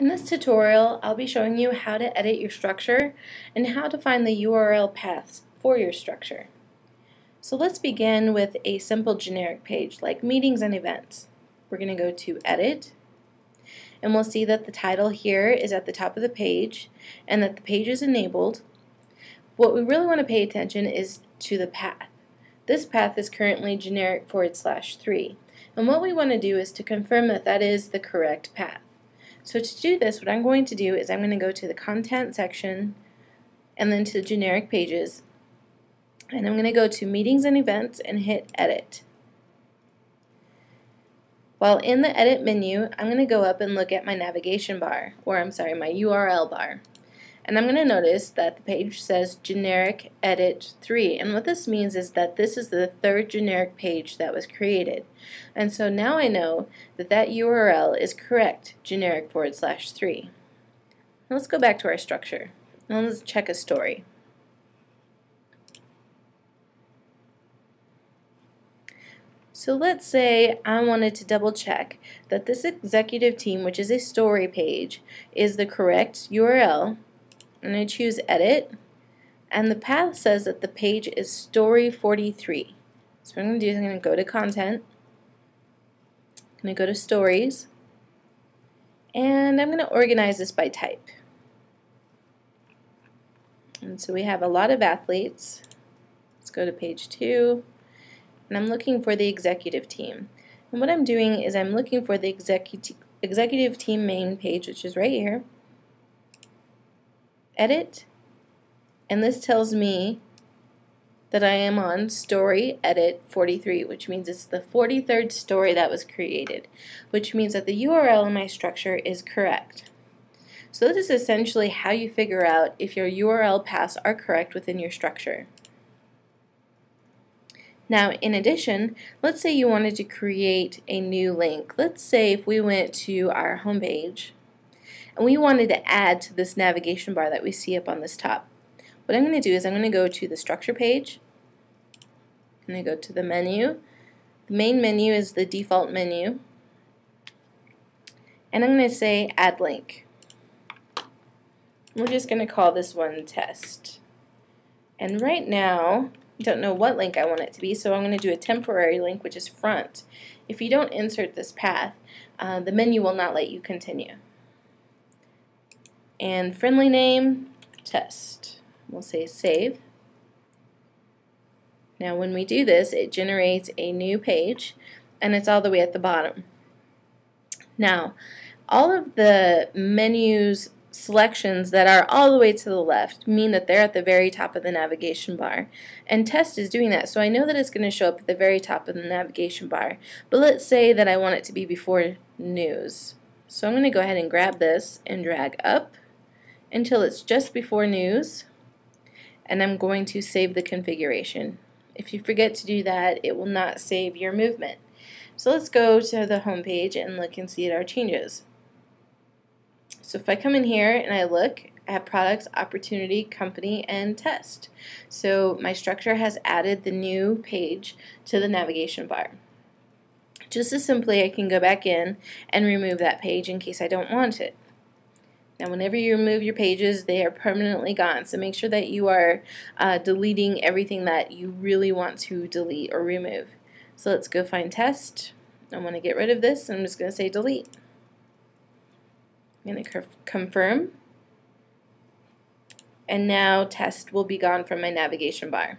In this tutorial, I'll be showing you how to edit your structure and how to find the URL paths for your structure. So let's begin with a simple generic page like meetings and events. We're going to go to Edit, and we'll see that the title here is at the top of the page and that the page is enabled. What we really want to pay attention is to the path. This path is currently generic /3, and what we want to do is to confirm that that is the correct path. So to do this, what I'm going to do is I'm going to go to the content section and then to generic pages, and I'm going to go to meetings and events and hit edit. While in the edit menu, I'm going to go up and look at my navigation bar, or I'm sorry, my URL bar. And I'm going to notice that the page says generic edit 3, and what this means is that this is the third generic page that was created. And so now I know that that URL is correct, generic /3. Now let's go back to our structure. Now let's check a story. So let's say I wanted to double check that this executive team, which is a story page, is the correct URL. And I choose edit, and the path says that the page is story 43. So what I'm going to do is I'm going to go to content, I'm going to go to stories, and I'm going to organize this by type. And so we have a lot of athletes. Let's go to page 2, and I'm looking for the executive team. And what I'm doing is I'm looking for the executive team main page, which is right here. Edit, and this tells me that I am on story edit 43, which means it's the 43rd story that was created, which means that the URL in my structure is correct. So this is essentially how you figure out if your URL paths are correct within your structure. Now, in addition, let's say you wanted to create a new link. Let's say if we went to our home page and we wanted to add to this navigation bar that we see up on this top. What I'm going to do is I'm going to go to the structure page. I'm going to go to the menu. The main menu is the default menu. And I'm going to say add link. We're just going to call this one test. And right now, I don't know what link I want it to be, so I'm going to do a temporary link, which is front. If you don't insert this path, the menu will not let you continue. And friendly name, test. We'll say save. Now when we do this, it generates a new page, and it's all the way at the bottom. Now, all of the menus selections that are all the way to the left mean that they're at the very top of the navigation bar. And test is doing that, so I know that it's going to show up at the very top of the navigation bar. But let's say that I want it to be before news. So I'm going to go ahead and grab this and drag up until it's just before news, and I'm going to save the configuration. If you forget to do that, it will not save your movement. So let's go to the home page and look and see at our changes. So if I come in here and I look at products, opportunity, company, and test. So my structure has added the new page to the navigation bar. Just as simply, I can go back in and remove that page in case I don't want it. Now whenever you remove your pages, they are permanently gone, so make sure that you are deleting everything that you really want to delete or remove. So let's go find test. I want to get rid of this, and I'm just going to say delete. I'm going to confirm, and now test will be gone from my navigation bar.